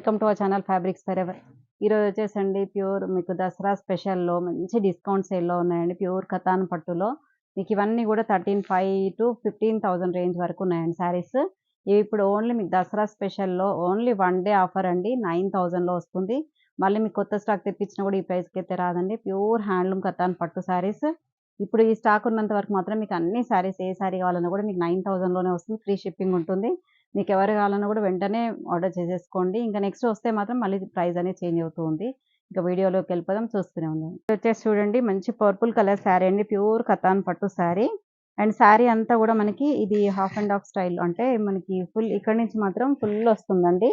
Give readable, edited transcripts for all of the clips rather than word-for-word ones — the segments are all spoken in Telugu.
Welcome to our channel fabrics for ever. ఈరోజు వచ్చేసండి ప్యూర్ మీకు దసరా స్పెషల్‌లో మంచి డిస్కౌంట్ సేల్‌లో ఉన్నాయండి. ప్యూర్ కతాన్ పట్టులో మీకు ఇవన్నీ కూడా 13,500 to 15,000 రేంజ్ వరకు ఉన్నాయండి శారీస్. ఇవి ఇప్పుడు ఓన్లీ మీకు దసరా స్పెషల్‌లో ఓన్లీ 1 డే ఆఫర్ అండి. 9,000లో వస్తుంది. మళ్ళీ మీకు కొత్త స్టాక్ తెప్పించినా కూడా ఈ ప్రైస్‌కి అయితే రాదండి. ప్యూర్ హ్యాండ్లూమ్ కతాన్ పట్టు శారీస్. ఇప్పుడు ఈ స్టాక్ ఉన్నంత వరకు మాత్రం మీకు అన్ని శారీస్ ఏ శారీ కావాలన్నా కూడా మీకు 9,000లోనే వస్తుంది. ఫ్రీ షిప్పింగ్ ఉంటుంది. మీకు ఎవరు కావాలన్నా కూడా వెంటనే ఆర్డర్ చేసేసుకోండి. ఇంకా నెక్స్ట్ వస్తే మాత్రం మళ్ళీ ప్రైస్ అనేది చేంజ్ అవుతూ ఉంది. ఇంకా వీడియోలోకి వెళ్ళిపోదాం, చూస్తూనే ఉందాం. ఇది వచ్చేసి చూడండి మంచి పర్పుల్ కలర్ శారీ అండి. ప్యూర్ కతాన్ పట్టు శారీ. అండ్ శారీ అంతా కూడా మనకి ఇది హాఫ్ అండ్ హాఫ్ స్టైల్, అంటే మనకి ఫుల్ ఇక్కడ నుంచి మాత్రం ఫుల్ వస్తుందండి.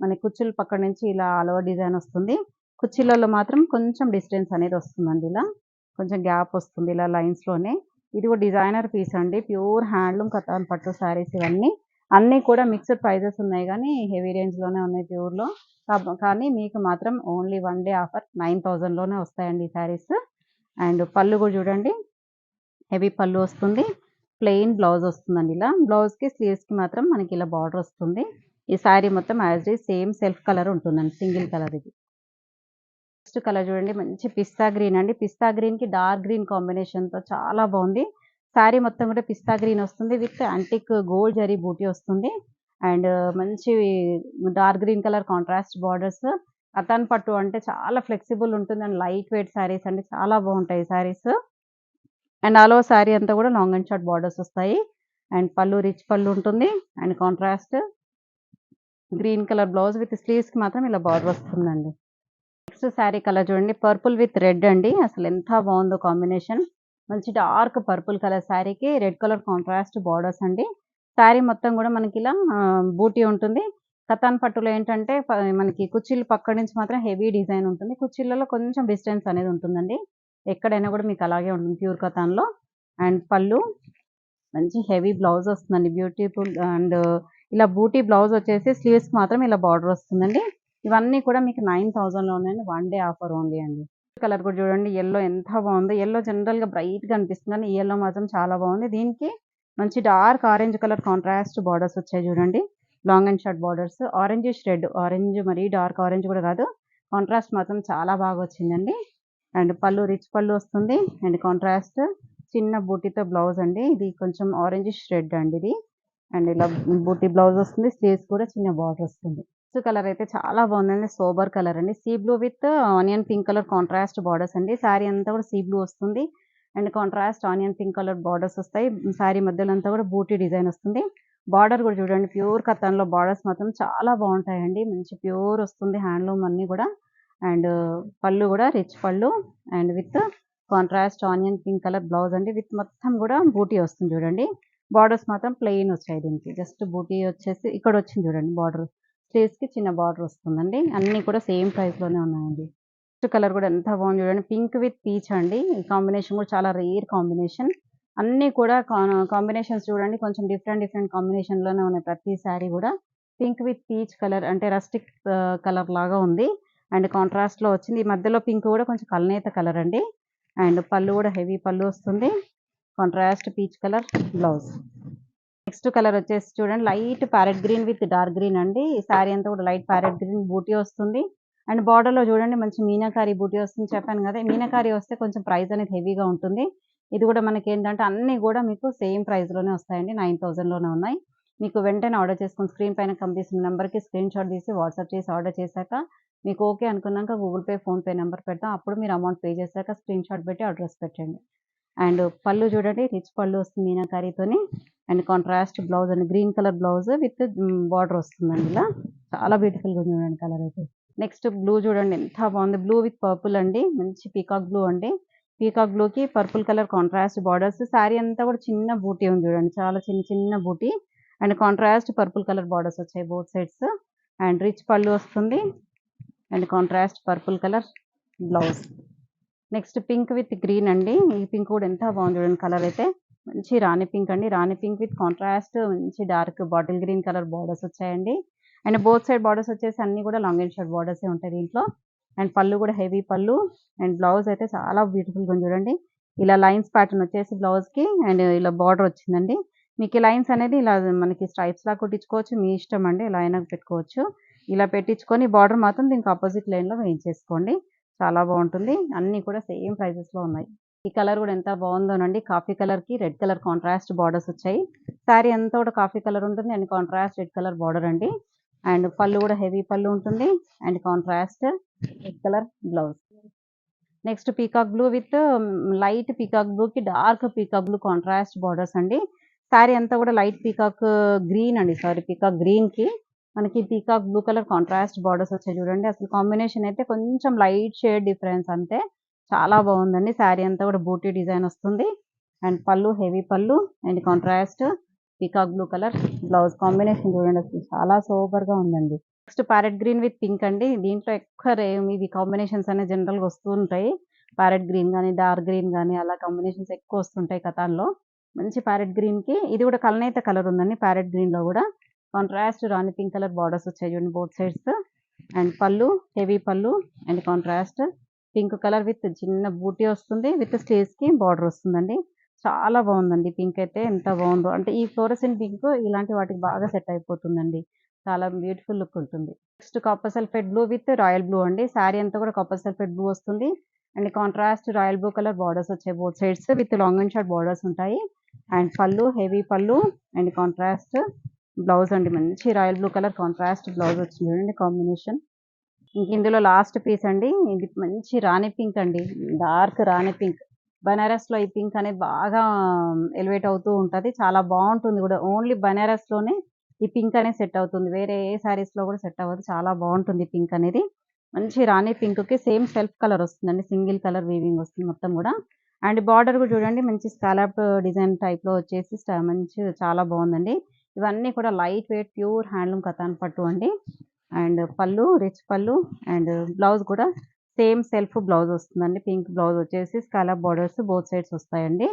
మన కుచ్చుల పక్క నుంచి ఇలా ఆల్ ఓవర్ డిజైన్ వస్తుంది. కుర్చీలలో మాత్రం కొంచెం డిస్టెన్స్ అనేది వస్తుందండి. ఇలా కొంచెం గ్యాప్ వస్తుంది ఇలా లైన్స్లోనే. ఇది కూడా డిజైనర్ పీస్ అండి. ప్యూర్ హ్యాండ్లూమ్ కతాన్ పట్టు శారీస్ ఇవన్నీ. అన్నీ కూడా మిక్స్డ్ ప్రైజెస్ ఉన్నాయి కానీ హెవీ రేంజ్లోనే ఉన్నాయి ప్యూర్లో. కానీ మీకు మాత్రం ఓన్లీ 1 డే ఆఫర్ 9,000లోనే వస్తాయండి ఈ శారీస్. అండ్ పళ్ళు కూడా చూడండి, హెవీ పళ్ళు వస్తుంది. ప్లెయిన్ బ్లౌజ్ వస్తుందండి. ఇలా బ్లౌజ్కి స్లీవ్స్కి మాత్రం మనకి ఇలా బార్డర్ వస్తుంది. ఈ శారీ మొత్తం as it is same self colour ఉంటుందండి, సింగిల్ కలర్. ఇది నెక్స్ట్ కలర్ చూడండి, మంచి పిస్తా గ్రీన్ అండి. పిస్తా గ్రీన్కి డార్క్ గ్రీన్ కాంబినేషన్తో చాలా బాగుంది. శారీ మొత్తం కూడా పిస్తా గ్రీన్ వస్తుంది విత్ యాంటిక్ గోల్డ్ జరీ బూటీ వస్తుంది. అండ్ మంచి dark green colour contrast borders. Katan పట్టు అంటే చాలా ఫ్లెక్సిబుల్ ఉంటుంది అండ్ లైట్ వెయిట్ శారీస్ అండి, చాలా బాగుంటాయి saris. And all over sari అంతా కూడా లాంగ్ అండ్ షార్ట్ బార్డర్స్ వస్తాయి. అండ్ పళ్ళు రిచ్ పళ్ళు ఉంటుంది. And contrast green colour blouse with స్లీవ్స్కి మాత్రం ఇలా బార్డర్ వస్తుందండి. నెక్స్ట్ శారీ కలర్ చూడండి, పర్పుల్ విత్ రెడ్ అండి. అసలు ఎంత బాగుందో కాంబినేషన్. మంచి డార్క్ పర్పుల్ కలర్ శారీకి రెడ్ కలర్ కాంట్రాస్ట్ బార్డర్స్ అండి. శారీ మొత్తం కూడా మనకి ఇలా బూటీ ఉంటుంది. కతాన్ పట్టులో ఏంటంటే మనకి కుర్చీలు పక్క నుంచి మాత్రం హెవీ డిజైన్ ఉంటుంది. కుర్చీలలో కొంచెం డిస్టెన్స్ అనేది ఉంటుందండి. ఎక్కడైనా కూడా మీకు అలాగే ఉంటుంది ప్యూర్ కతాన్లో. అండ్ పళ్ళు మంచి హెవీ బ్లౌజ్ వస్తుందండి, బ్యూటిఫుల్. అండ్ ఇలా బూటీ బ్లౌజ్ వచ్చేసి స్లీవ్స్కి మాత్రం ఇలా బార్డర్ వస్తుందండి. ఇవన్నీ కూడా మీకు 9,000లో ఉన్నాయండి. 1 డే ఆఫర్ ఓన్లీ అండి. కలర్ కూడా చూడండి, ఎల్లో ఎంత బాగుందో. ఎల్లో జనరల్గా బ్రైట్గా అనిపిస్తుంది కానీ ఈ ఎల్లో మాత్రం చాలా బాగుంది. దీనికి మంచి dark orange colour contrast borders వచ్చాయి చూడండి, long and short borders. Orangish red, orange మరీ డార్క్ ఆరెంజ్ కూడా కాదు, కాంట్రాస్ట్ మాత్రం చాలా బాగా వచ్చిందండి. అండ్ పళ్ళు రిచ్ పళ్ళు వస్తుంది. అండ్ కాంట్రాస్ట్ చిన్న బూటీతో బ్లౌజ్ అండి. ఇది కొంచెం ఆరెంజిష్ రెడ్ అండి ఇది. అండ్ ఇలా బూటీ బ్లౌజ్ వస్తుంది. స్లీవ్స్ కూడా చిన్న బార్డర్ వస్తుంది. నెక్స్ట్ కలర్ అయితే చాలా బాగుందండి, సోబర్ కలర్ అండి. Sea blue with onion pink colour contrast borders అండి. శారీ అంతా కూడా సీ బ్లూ వస్తుంది. And contrast onion pink colour borders వస్తాయి. శారీ మధ్యలో అంతా కూడా బూటీ డిజైన్ వస్తుంది. బార్డర్ కూడా చూడండి, ప్యూర్ కతాన్లో బార్డర్స్ మాత్రం చాలా బాగుంటాయండి. మంచి ప్యూర్ వస్తుంది, హ్యాండ్లూమ్ అన్నీ కూడా. అండ్ పళ్ళు కూడా రిచ్ పళ్ళు and with contrast onion pink colour blouse అండి. విత్ మొత్తం కూడా బూటీ వస్తుంది చూడండి. బార్డర్స్ మాత్రం ప్లెయిన్ వచ్చాయి. దీనికి జస్ట్ బూటీ వచ్చేసి ఇక్కడ వచ్చింది చూడండి బార్డర్. స్లీవ్స్కి చిన్న బార్డర్ వస్తుందండి. అన్నీ కూడా సేమ్ ప్రైస్లోనే ఉన్నాయండి. నెక్స్ట్ కలర్ కూడా ఎంత బాగుంది చూడండి, పింక్ విత్ పీచ్ అండి. ఈ కాంబినేషన్ కూడా చాలా రేర్ కాంబినేషన్. అన్నీ కూడా కాంబినేషన్స్ చూడండి కొంచెం డిఫరెంట్ డిఫరెంట్ కాంబినేషన్లోనే ఉన్నాయి ప్రతి శారీ కూడా. పింక్ విత్ పీచ్ కలర్ అంటే రస్టిక్ కలర్ లాగా ఉంది. అండ్ కాంట్రాస్ట్లో వచ్చింది. ఈ మధ్యలో పింక్ కూడా కొంచెం కల్నేత కలర్ అండి. అండ్ పళ్ళు కూడా హెవీ పళ్ళు వస్తుంది. Contrast peach colour blouse. Next colour వచ్చేసి చూడండి, light parrot green with dark green అండి. ఈ శారీ అంతా కూడా లైట్ ప్యారెట్ గ్రీన్ బూటీ వస్తుంది. అండ్ బార్డర్లో చూడండి మంచి మీనాకారి బూటీ వస్తుంది. చెప్పాను కదా, మీనాకారి వస్తే కొంచెం ప్రైస్ అనేది హెవీగా ఉంటుంది. ఇది కూడా మనకి ఏంటంటే అన్నీ కూడా మీకు సేమ్ ప్రైస్లోనే వస్తాయండి. 9,000లోనే ఉన్నాయి. మీకు వెంటనే ఆర్డర్ చేసుకుని స్క్రీన్ పైన కనిపిస్తున్న నెంబర్కి స్క్రీన్ షాట్ తీసి వాట్సాప్ చేసి ఆర్డర్ చేశాక మీకు ఓకే అనుకున్నాక గూగుల్ పే, ఫోన్పే నెంబర్ పెడతాం. అప్పుడు మీరు అమౌంట్ పే చేశాక స్క్రీన్ షాట్ పెట్టి అడ్రస్ పెట్టండి. అండ్ పళ్ళు చూడండి, రిచ్ పళ్ళు వస్తుంది మీనాకారితోని. అండ్ కాంట్రాస్ట్ బ్లౌజ్ అండి, green colour blouse with border వస్తుందండి. ఇలా చాలా బ్యూటిఫుల్గా ఉంది చూడండి కలర్ అయితే. నెక్స్ట్ బ్లూ చూడండి ఎంత బాగుంది, బ్లూ విత్ పర్పుల్ అండి. మంచి పీకాక్ బ్లూ అండి. పీకాక్ బ్లూకి purple colour contrast borders. Sari అంతా కూడా చిన్న బూటీ ఉంది చూడండి, చాలా చిన్న చిన్న బూటీ. And contrast purple colour borders వచ్చాయి బోత్ సైడ్స్. అండ్ రిచ్ పళ్ళు వస్తుంది. And contrast purple colour blouse. Next pink with green అండి. ఈ పింక్ కూడా ఎంత బాగుంది చూడండి కలర్ అయితే. మంచి రాణి పింక్ అండి. రాణి పింక్ విత్ కాంట్రాస్ట్ మంచి dark bottle green colour borders వచ్చాయండి. అండ్ బోత్ సైడ్ బార్డర్స్ వచ్చేసి అన్ని కూడా లాంగ్ అండ్ షార్ట్ బార్డర్సే ఉంటాయి దీంట్లో. అండ్ పళ్ళు కూడా హెవీ పళ్ళు. అండ్ బ్లౌజ్ అయితే చాలా బ్యూటిఫుల్గా ఉంది చూడండి. ఇలా లైన్స్ ప్యాటర్న్ వచ్చేసి బ్లౌజ్కి అండ్ ఇలా బార్డర్ వచ్చిందండి. మీకు ఈ లైన్స్ అనేది ఇలా మనకి స్ట్రైప్స్ లాగా కుట్టించుకోవచ్చు, మీ ఇష్టం అండి, ఇలా అయినా పెట్టుకోవచ్చు. ఇలా పెట్టించుకొని బార్డర్ మాత్రం దీనికి ఆపోజిట్ లైన్‌లో వేయించేసుకోండి. చాలా బావుంటుంది. అన్నీ కూడా సేమ్ ప్రైజెస్‌లో ఉన్నాయి. ఈ కలర్ కూడా ఎంత బావుందోనండి. కాఫీ కలర్‌కి రెడ్ కలర్ కాంట్రాస్ట్ బార్డర్స్ వచ్చాయి. శారీ అంతా కూడా కాఫీ కలర్ ఉంటుంది and contrast red colour border అండి. అండ్ పళ్ళు కూడా హెవీ పళ్ళు ఉంటుంది and contrast red colour blouse. Next peacock blue with light peacock బ్లూకి dark peacock blue contrast borders అండి. శారీ అంతా కూడా లైట్ పీకాక్ గ్రీన్ అండి. సారీ పీకాక్ గ్రీన్‌కి మనకి peacock blue colour contrast borders వచ్చాయి చూడండి. అసలు కాంబినేషన్ అయితే కొంచెం లైట్ షేడ్ డిఫరెన్స్ అంతే. చాలా బాగుందండి. శారీ అంతా కూడా బూటీ డిజైన్ వస్తుంది. అండ్ పళ్ళు హెవీ పళ్ళు and contrast peacock blue colour blouse combination చూడండి. అసలు చాలా సూపర్‌గా ఉందండి. Next parrot green with pink అండి. దీంట్లో ఎక్కువ ఇవి కాంబినేషన్స్ అనేవి జనరల్‌గా వస్తూ ఉంటాయి. ప్యారెట్ గ్రీన్ గాని, డార్క్ గ్రీన్ గాని అలా కాంబినేషన్స్ ఎక్కువ వస్తుంటాయి కథాన్‌లో. మంచి ప్యారెట్ గ్రీన్‌కి ఇది కూడా కల్నేత కలర్ ఉందండి ప్యారెట్ గ్రీన్‌లో కూడా. కాంట్రాస్ట్ రాణి పింక్ కలర్ బార్డర్స్ వచ్చాయి చూడండి బోత్ సైడ్స్. అండ్ పళ్ళు హెవీ పళ్ళు and contrast pink colour with చిన్న బూటీ వస్తుంది. విత్ స్లీవ్స్‌కి బార్డర్ వస్తుందండి. చాలా బాగుందండి. పింక్ అయితే ఎంత బాగుందో. అంటే ఈ ఫ్లోరసెంట్ పింక్ ఇలాంటి వాటికి బాగా సెట్ అయిపోతుందండి. చాలా బ్యూటిఫుల్ లుక్ ఉంటుంది. Next copper sulphate blue with royal blue అండి. శారీ అంతా కూడా కాపర్ సల్ఫేట్ బ్లూ వస్తుంది. And contrast royal blue colour borders వచ్చాయి both sides with long and short borders ఉంటాయి. అండ్ పళ్ళు హెవీ పళ్ళు అండ్ కాంట్రాస్ట్ బ్లౌజ్ అండి. మంచి royal blue colour contrast blouse వచ్చింది చూడండి కాంబినేషన్. ఇంక ఇందులో లాస్ట్ పీస్ అండి. ఇది మంచి రాణి పింక్ అండి. డార్క్ రాణి పింక్. బనారస్‌లో ఈ పింక్ అనేది బాగా ఎలివేట్ అవుతూ ఉంటది. చాలా బావుంటుంది గూడా. ఓన్లీ బనారస్‌లోనే ఈ పింక్ అనేది సెట్ అవుతుంది. వేరే ఏ శారీస్‌లో కూడా సెట్ అవ్వదు. చాలా బావుంటుంది పింక్ అనేది. మంచి రాణి పింక్‌కి సేమ్ సెల్ఫ్ కలర్ వస్తుందండి. సింగిల్ కలర్ వీవింగ్ వస్తుంది మొత్తం గూడా. అండ్ బార్డర్ కూడా చూడండి మంచి స్కాలప్ డిజైన్ టైప్‌లో వచ్చేసి మంచి చాలా బావుందండి. ఇవన్నీ కూడా light weight pure handloom katan పట్టు అండి. అండ్ పళ్ళు రిచ్ పళ్ళు అండ్ బ్లౌజ్ కూడా సేమ్ సెల్ఫ్ బ్లౌజ్ వస్తుందండి. పింక్ బ్లౌజ్ వచ్చేసి స్కాలప్ బార్డర్స్ బోత్ సైడ్స్ వస్తాయండి.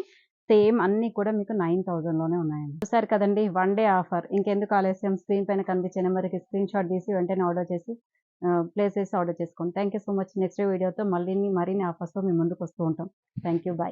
సేమ్ అన్నీ కూడా మీకు 9000లోనే ఉన్నాయండి. చూసారు కదండీ! One day offer. ఇంకెందుకు ఆలస్యం స్క్రీన్ పైన కనిపించే నెంబర్‌కి స్క్రీన్ షాట్ తీసి వెంటనే ఆర్డర్ చేసి ప్లేస్ చేసి ఆర్డర్ చేసుకోండి. Thank you so much. Next వీడియోతో మరిన్ని ఆఫర్స్‌తో మీ ముందుకు వస్తూ ఉంటాం. Thank you. బై.